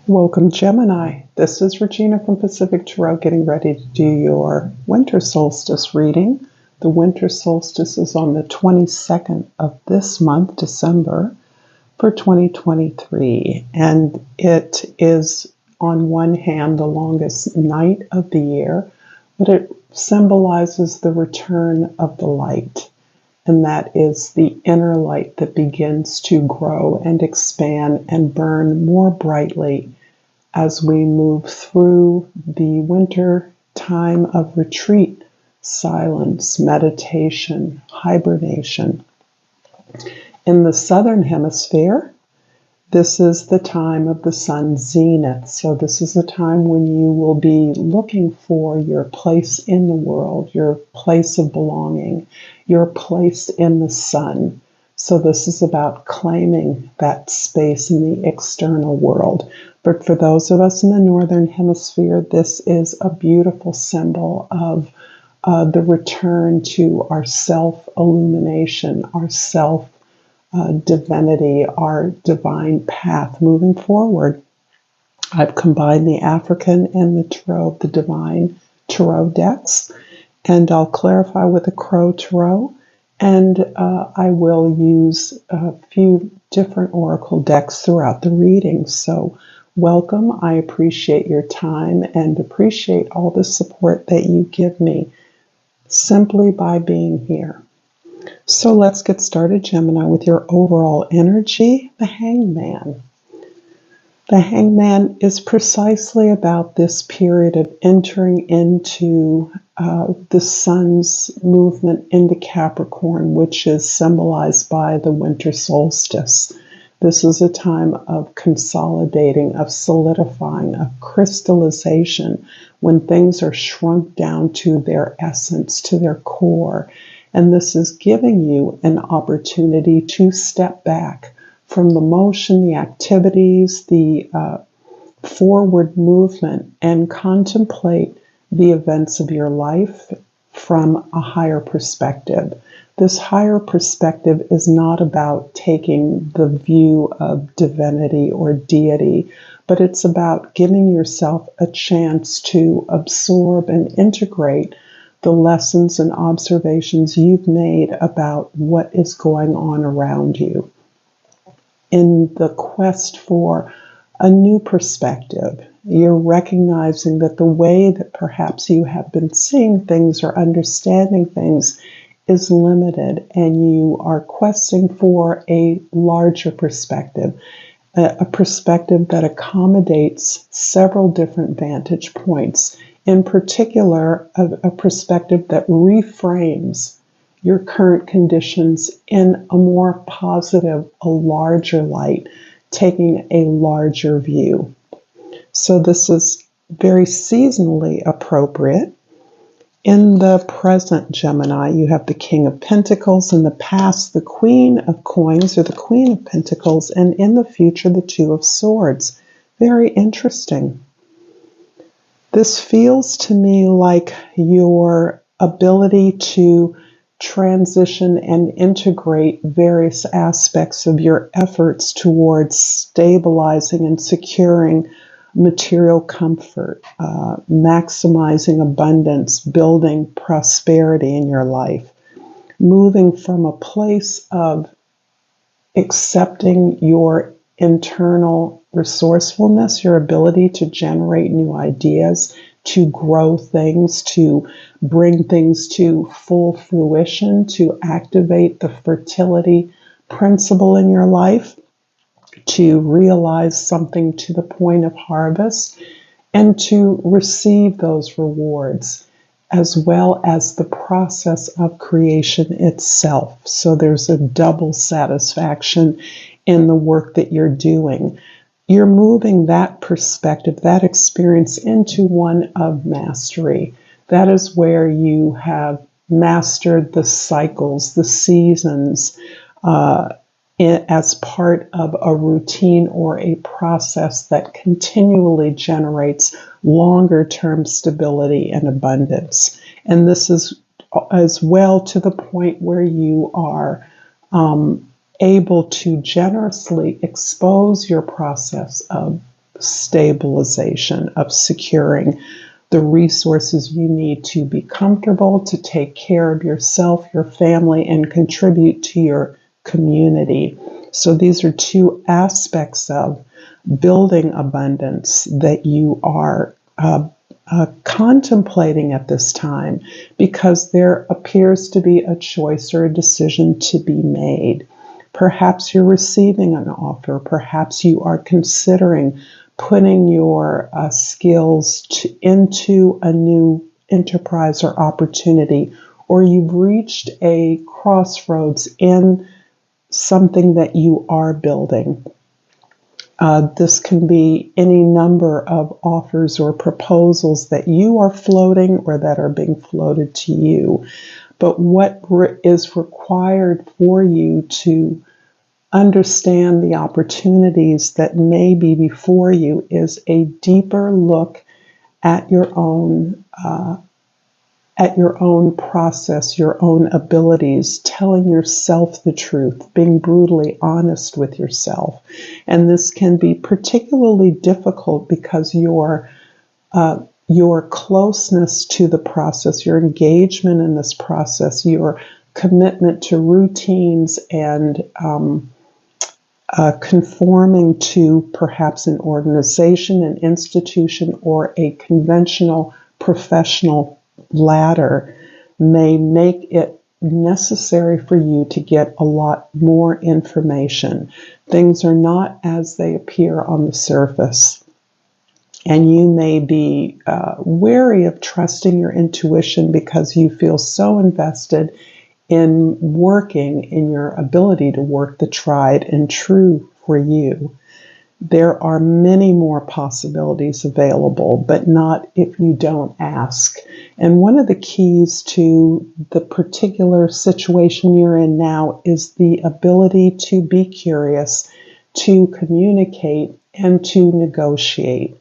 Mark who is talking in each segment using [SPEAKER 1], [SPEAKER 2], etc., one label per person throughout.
[SPEAKER 1] Welcome, Gemini. This is Regina from Pacific Tarot getting ready to do your winter solstice reading. The winter solstice is on the 22nd of this month, December, for 2023. And it is, on one hand, the longest night of the year, but it symbolizes the return of the light. And that is the inner light that begins to grow and expand and burn more brightly as we move through the winter time of retreat, silence, meditation, hibernation. In the southern hemisphere, this is the time of the sun's zenith. So this is a time when you will be looking for your place in the world, your place of belonging, your place in the sun. So this is about claiming that space in the external world. But for those of us in the northern hemisphere, this is a beautiful symbol of the return to our self-illumination, our self-divinity, our divine path moving forward. I've combined the African and the Tarot of the Divine Tarot decks, and I'll clarify with the Crow Tarot. And I will use a few different oracle decks throughout the reading. So welcome. I appreciate your time and appreciate all the support that you give me simply by being here. So let's get started, Gemini, with your overall energy, the Hangman. The Hangman is precisely about this period of entering into the sun's movement into Capricorn, which is symbolized by the winter solstice. This is a time of consolidating, of solidifying, of crystallization, when things are shrunk down to their essence, to their core. And this is giving you an opportunity to step back from the motion, the activities, the forward movement, and contemplate the events of your life from a higher perspective. This higher perspective is not about taking the view of divinity or deity, but it's about giving yourself a chance to absorb and integrate the lessons and observations you've made about what is going on around you. In the quest for a new perspective, you're recognizing that the way that perhaps you have been seeing things or understanding things is limited, and you are questing for a larger perspective, a perspective that accommodates several different vantage points, in particular, a perspective that reframes your current conditions in a more positive, a larger light, taking a larger view. So this is very seasonally appropriate. In the present, Gemini, you have the King of Pentacles. In the past, the Queen of Coins or the Queen of Pentacles. And in the future, the Two of Swords. Very interesting. This feels to me like your ability to transition and integrate various aspects of your efforts towards stabilizing and securing material comfort, maximizing abundance, building prosperity in your life, moving from a place of accepting your internal resourcefulness, your ability to generate new ideas, to grow things, to bring things to full fruition, to activate the fertility principle in your life, to realize something to the point of harvest, and to receive those rewards, as well as the process of creation itself. So there's a double satisfaction in the work that you're doing. You're moving that perspective, that experience, into one of mastery. That is where you have mastered the cycles, the seasons, as part of a routine or a process that continually generates longer-term stability and abundance. And this is as well to the point where you are able to generously expose your process of stabilization, of securing the resources you need to be comfortable, to take care of yourself, your family, and contribute to your community. So these are two aspects of building abundance that you are contemplating at this time, because there appears to be a choice or a decision to be made. Perhaps you're receiving an offer. Perhaps you are considering putting your skills into a new enterprise or opportunity, or you've reached a crossroads in something that you are building. This can be any number of offers or proposals that you are floating or that are being floated to you. But what is required for you to understand the opportunities that may be before you is a deeper look at your own process, your own abilities, telling yourself the truth, being brutally honest with yourself. And this can be particularly difficult because your closeness to the process, your engagement in this process, your commitment to routines and conforming to perhaps an organization, an institution, or a conventional professional ladder may make it necessary for you to get a lot more information. Things are not as they appear on the surface. And you may be wary of trusting your intuition because you feel so invested in working, in your ability to work the tried and true for you. There are many more possibilities available, but not if you don't ask. And one of the keys to the particular situation you're in now is the ability to be curious, to communicate, and to negotiate.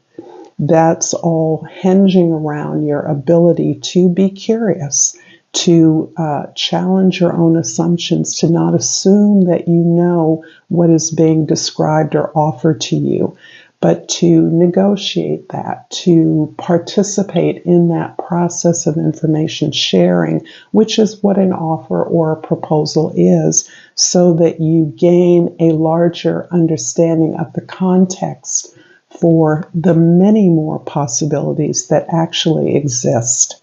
[SPEAKER 1] That's all hinging around your ability to be curious, to challenge your own assumptions, to not assume that you know what is being described or offered to you, but to negotiate that, to participate in that process of information sharing, which is what an offer or a proposal is, so that you gain a larger understanding of the context for the many more possibilities that actually exist.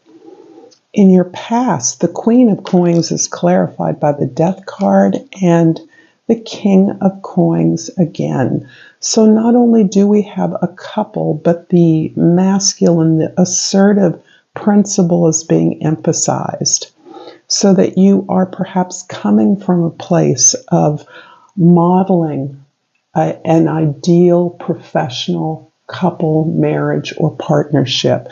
[SPEAKER 1] In your past, the Queen of Coins is clarified by the Death card and the King of Coins again. So not only do we have a couple, but the masculine, the assertive principle is being emphasized, so that you are perhaps coming from a place of modeling an ideal professional couple, marriage, or partnership.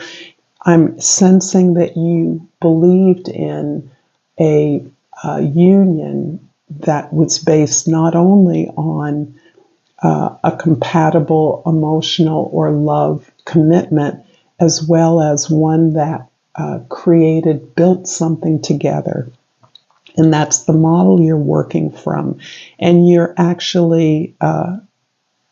[SPEAKER 1] I'm sensing that you believed in a union that was based not only on a compatible emotional or love commitment, as well as one that built something together. And that's the model you're working from. And you're actually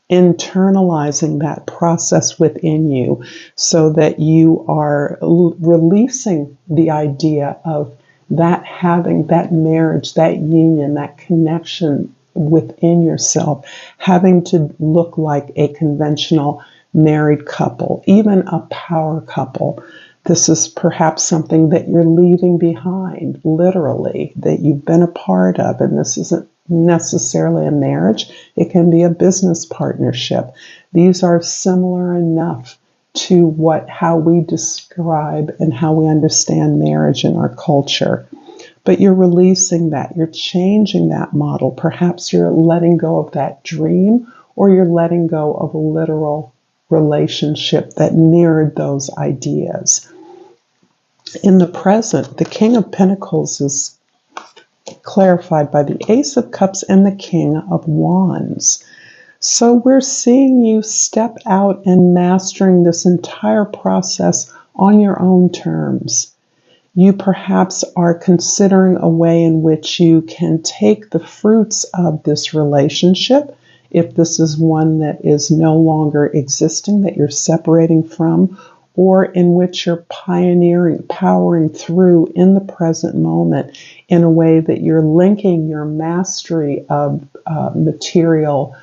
[SPEAKER 1] internalizing that process within you, so that you are releasing the idea of that having that marriage, that union, that connection within yourself, having to look like a conventional married couple, even a power couple. This is perhaps something that you're leaving behind, literally, that you've been a part of, and this isn't necessarily a marriage. It can be a business partnership. These are similar enough to how we describe and how we understand marriage in our culture. But you're releasing that. You're changing that model. Perhaps you're letting go of that dream, or you're letting go of a literal relationship that mirrored those ideas. In the present, the King of Pentacles is clarified by the Ace of Cups and the King of Wands. So we're seeing you step out and mastering this entire process on your own terms. You perhaps are considering a way in which you can take the fruits of this relationship, if this is one that is no longer existing, that you're separating from, or in which you're powering through in the present moment in a way that you're linking your mastery of material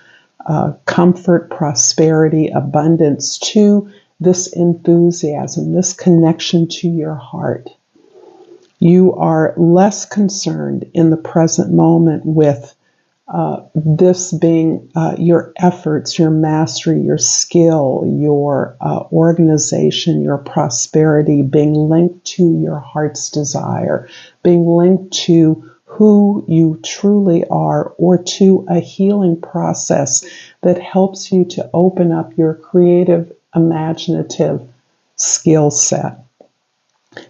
[SPEAKER 1] comfort, prosperity, abundance to this enthusiasm, this connection to your heart. You are less concerned in the present moment with this being your efforts, your mastery, your skill, your organization, your prosperity being linked to your heart's desire, being linked to who you truly are, or to a healing process that helps you to open up your creative, imaginative skill set.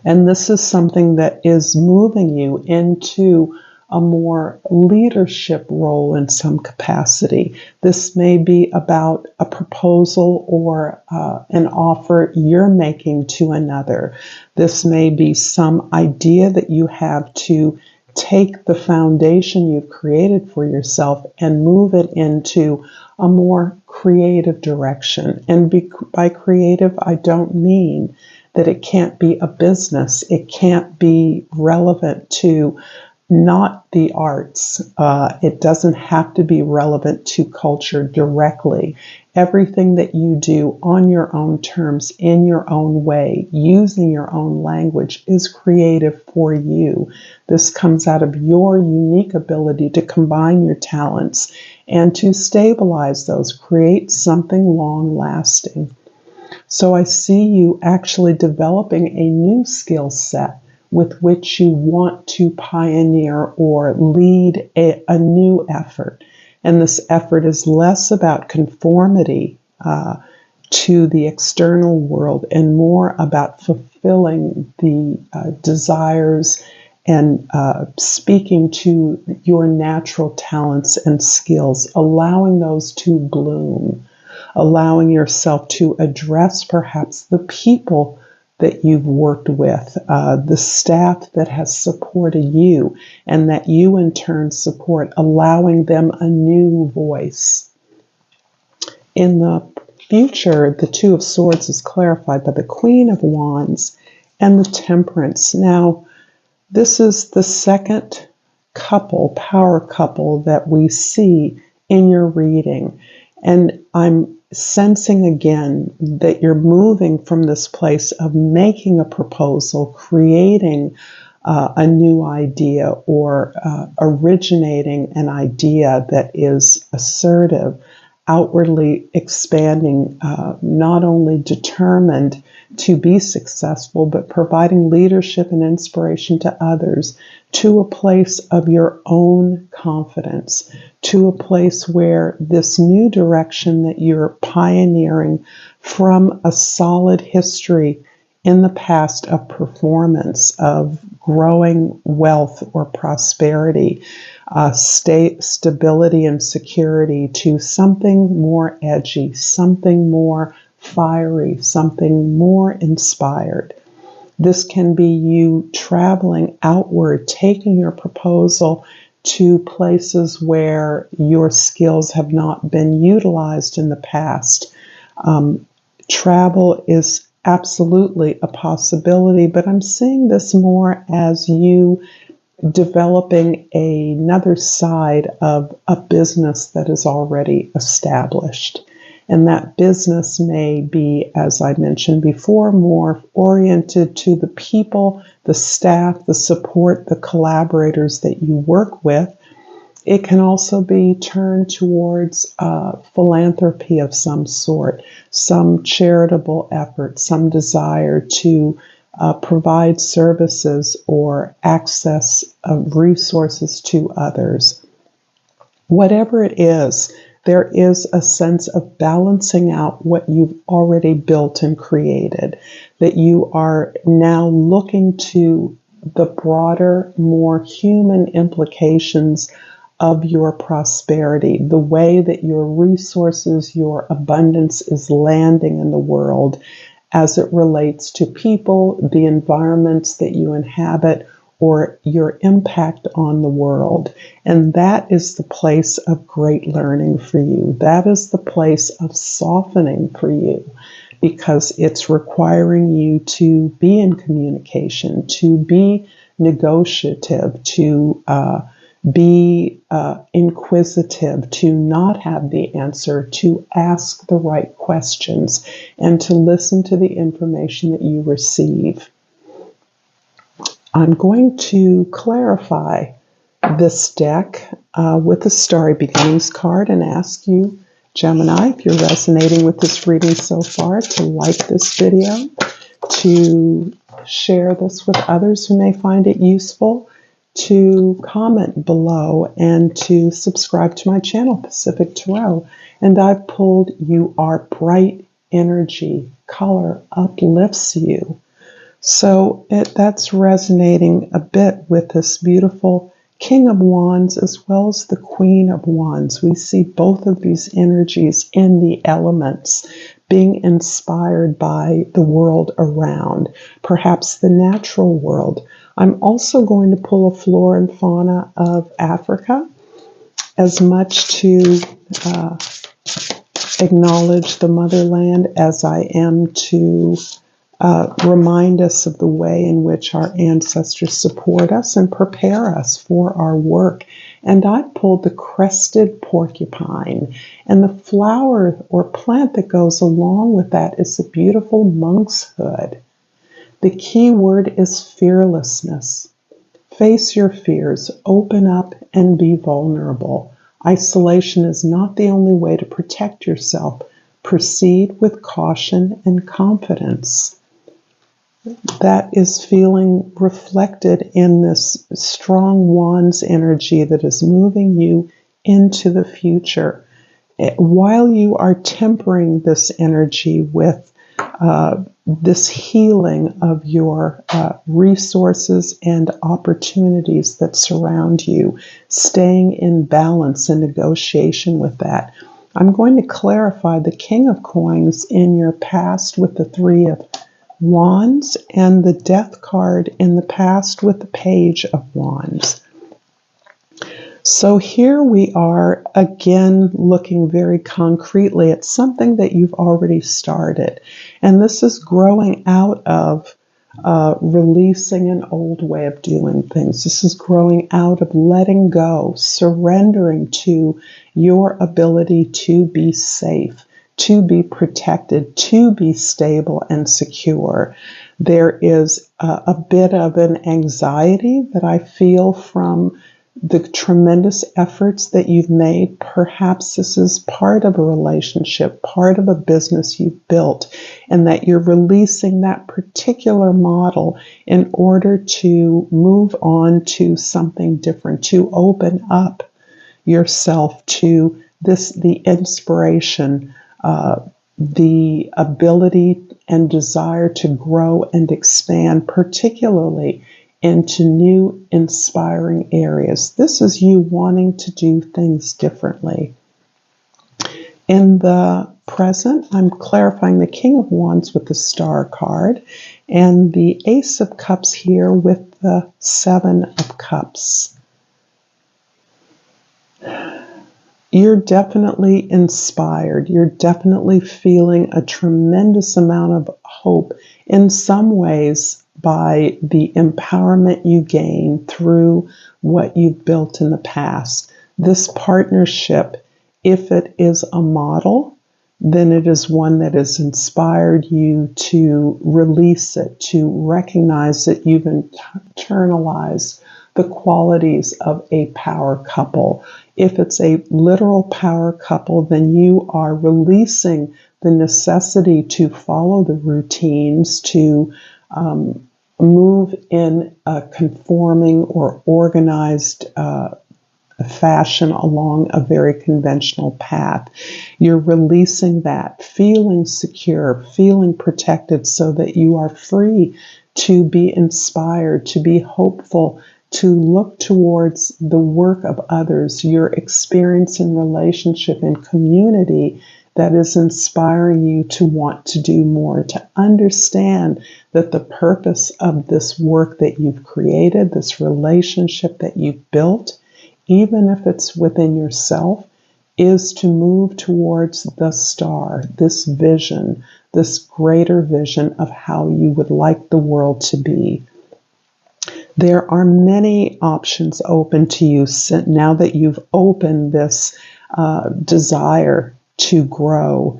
[SPEAKER 1] And this is something that is moving you into a more leadership role in some capacity. This may be about a proposal or an offer you're making to another. This may be some idea that you have to take the foundation you've created for yourself and move it into a more creative direction. And by creative, I don't mean that it can't be a business. It can't be relevant to not the arts. It doesn't have to be relevant to culture directly. Everything that you do on your own terms, in your own way, using your own language is creative for you. This comes out of your unique ability to combine your talents and to stabilize those, create something long-lasting. So I see you actually developing a new skill set with which you want to pioneer or lead a new effort. And this effort is less about conformity to the external world and more about fulfilling the desires and speaking to your natural talents and skills, allowing those to bloom, allowing yourself to address perhaps the people that you've worked with, the staff that has supported you, and that you in turn support, allowing them a new voice. In the future, the Two of Swords is clarified by the Queen of Wands and the Temperance. Now, this is the second couple, power couple, that we see in your reading. And I'm sensing again that you're moving from this place of making a proposal, creating a new idea, or originating an idea that is assertive, outwardly expanding, not only determined to be successful, but providing leadership and inspiration to others, to a place of your own confidence, to a place where this new direction that you're pioneering from a solid history in the past of performance, of growing wealth or prosperity, stability and security, to something more edgy, something more fiery, something more inspired. This can be you traveling outward, taking your proposal to places where your skills have not been utilized in the past. Travel is absolutely a possibility, but I'm seeing this more as you developing another side of a business that is already established. And that business may be, as I mentioned before, more oriented to the people, the staff, the support, the collaborators that you work with. It can also be turned towards philanthropy of some sort, some charitable effort, some desire to provide services or access resources to others. Whatever it is, there is a sense of balancing out what you've already built and created, that you are now looking to the broader, more human implications of your prosperity, the way that your resources, your abundance is landing in the world as it relates to people, the environments that you inhabit, or your impact on the world. And that is the place of great learning for you. That is the place of softening for you, because it's requiring you to be in communication, to be negotiative, to be inquisitive, to not have the answer, to ask the right questions, and to listen to the information that you receive. I'm going to clarify this deck with the Starry Beginnings card and ask you, Gemini, if you're resonating with this reading so far, to like this video, to share this with others who may find it useful, to comment below, and to subscribe to my channel, Pacific Tarot. And I've pulled You Are Bright Energy. Color uplifts you. So that's resonating a bit with this beautiful King of Wands as well as the Queen of Wands. We see both of these energies in the elements, being inspired by the world around, perhaps the natural world. I'm also going to pull a flora and fauna of Africa, as much to acknowledge the motherland as I am to remind us of the way in which our ancestors support us and prepare us for our work. And I pulled the crested porcupine. And the flower or plant that goes along with that is a beautiful monk's hood. The key word is fearlessness. Face your fears, open up, and be vulnerable. Isolation is not the only way to protect yourself. Proceed with caution and confidence. That is feeling reflected in this strong Wands energy that is moving you into the future. While you are tempering this energy with this healing of your resources and opportunities that surround you, staying in balance and negotiation with that, I'm going to clarify the King of Coins in your past with the Three of Wands and the Death card in the past with the Page of Wands. So here we are again looking very concretely at something that you've already started. And this is growing out of releasing an old way of doing things. This is growing out of letting go, surrendering to your ability to be safe, to be protected, to be stable and secure. There is a bit of an anxiety that I feel from the tremendous efforts that you've made. Perhaps this is part of a relationship, part of a business you've built, and that you're releasing that particular model in order to move on to something different, to open up yourself to the inspiration, the ability and desire to grow and expand, particularly into new inspiring areas. This is you wanting to do things differently. In the present, I'm clarifying the King of Wands with the Star card and the Ace of Cups here with the Seven of Cups. You're definitely inspired. You're definitely feeling a tremendous amount of hope in some ways by the empowerment you gain through what you've built in the past. This partnership, if it is a model, then it is one that has inspired you to release it, to recognize that you've internalized the qualities of a power couple. If it's a literal power couple, then you are releasing the necessity to follow the routines, to move in a conforming or organized fashion along a very conventional path. You're releasing that, feeling secure, feeling protected so that you are free to be inspired, to be hopeful, to look towards the work of others, your experience in relationship and community that is inspiring you to want to do more, to understand that the purpose of this work that you've created, this relationship that you've built, even if it's within yourself, is to move towards the star, this vision, this greater vision of how you would like the world to be. There are many options open to you now that you've opened this desire to grow,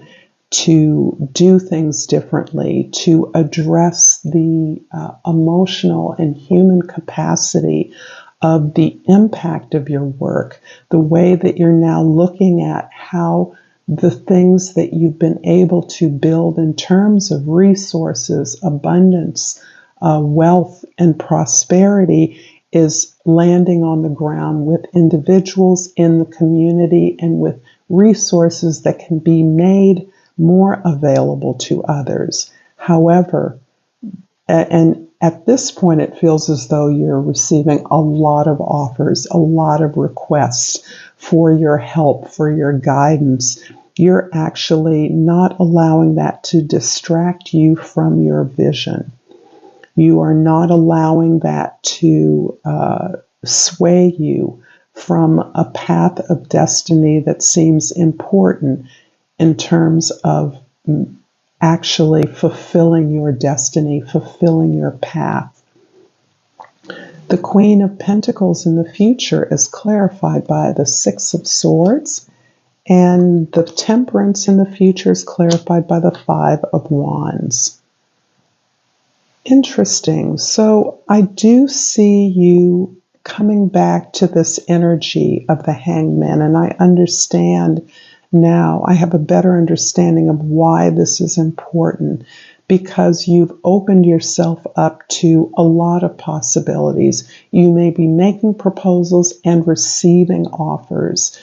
[SPEAKER 1] to do things differently, to address the emotional and human capacity of the impact of your work, the way that you're now looking at how the things that you've been able to build in terms of resources, abundance, wealth, and prosperity is landing on the ground with individuals in the community and with resources that can be made more available to others. However, and at this point, it feels as though you're receiving a lot of offers, a lot of requests for your help, for your guidance. You're actually not allowing that to distract you from your vision. You are not allowing that to sway you from a path of destiny that seems important in terms of actually fulfilling your destiny, fulfilling your path. The Queen of Pentacles in the future is clarified by the Six of Swords, and the Temperance in the future is clarified by the Five of Wands. Interesting. So I do see you coming back to this energy of the Hangman, and I understand now, I have a better understanding of why this is important, because you've opened yourself up to a lot of possibilities. You may be making proposals and receiving offers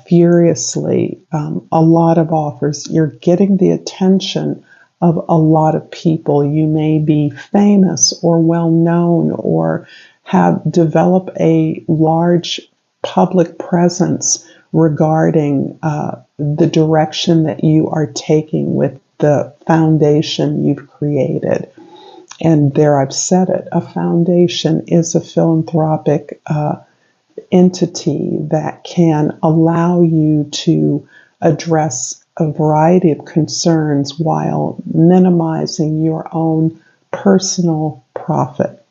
[SPEAKER 1] furiously, a lot of offers. You're getting the attention of a lot of people. You may be famous or well known or have developed a large public presence regarding the direction that you are taking with the foundation you've created. And there I've said it, a foundation is a philanthropic entity that can allow you to address a variety of concerns while minimizing your own personal profit.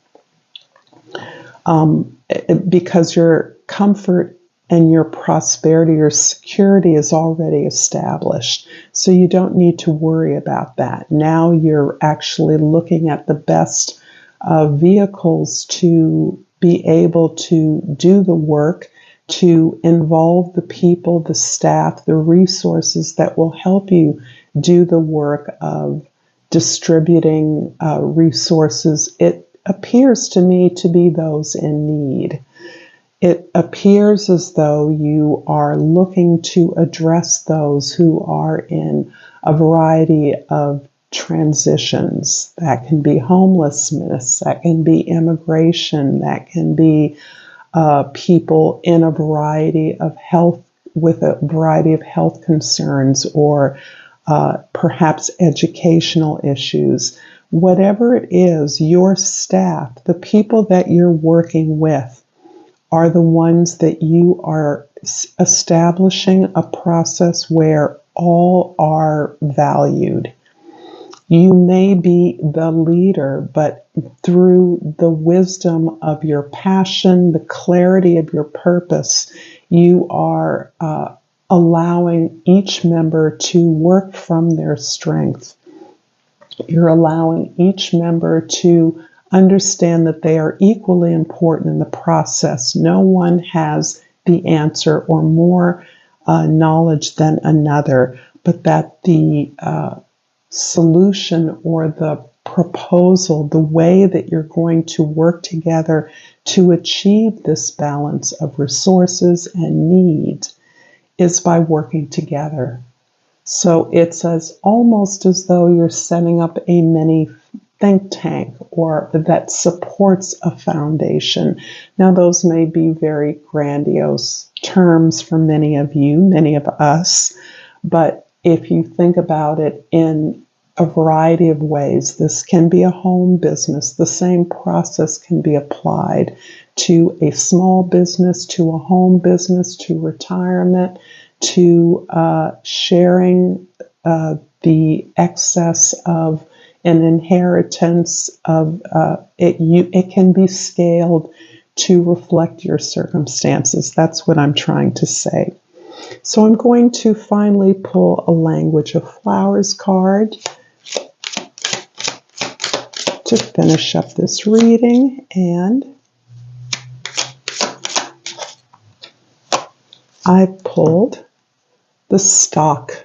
[SPEAKER 1] Because your comfort and your prosperity, your security is already established. So you don't need to worry about that. Now you're actually looking at the best vehicles to be able to do the work, to involve the people, the staff, the resources that will help you do the work of distributing resources. It appears to me to be those in need. It appears as though you are looking to address those who are in a variety of transitions. That can be homelessness, that can be immigration, that can be people in a variety of health, with a variety of health concerns, or perhaps educational issues. Whatever it is, your staff, the people that you're working with, are the ones that you are establishing a process where all are valued. You may be the leader, but through the wisdom of your passion, the clarity of your purpose, you are allowing each member to work from their strength. You're allowing each member to understand that they are equally important in the process. No one has the answer or more knowledge than another, but that the solution or the proposal, the way that you're going to work together to achieve this balance of resources and needs is by working together. So it's almost as though you're setting up a mini think tank or that supports a foundation. Now, those may be very grandiose terms for many of you, many of us, but if you think about it in a variety of ways, this can be a home business. The same process can be applied to a small business, to a home business, to retirement, to sharing the excess of an inheritance of it. It can be scaled to reflect your circumstances. That's what I'm trying to say. So I'm going to finally pull a Language of Flowers card to finish up this reading, and I pulled the Stock.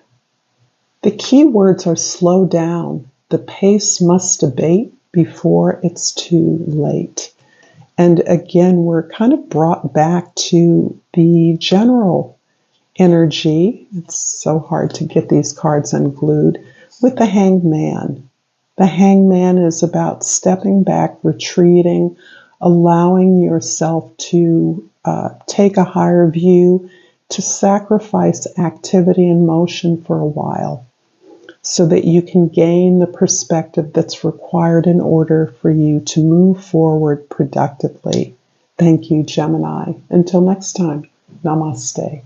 [SPEAKER 1] The key words are slow down. The pace must abate before it's too late. And again, we're kind of brought back to the general energy. It's so hard to get these cards unglued with the Hanged Man. The Hanged Man is about stepping back, retreating, allowing yourself to take a higher view, to sacrifice activity and motion for a while so that you can gain the perspective that's required in order for you to move forward productively. Thank you, Gemini. Until next time, namaste.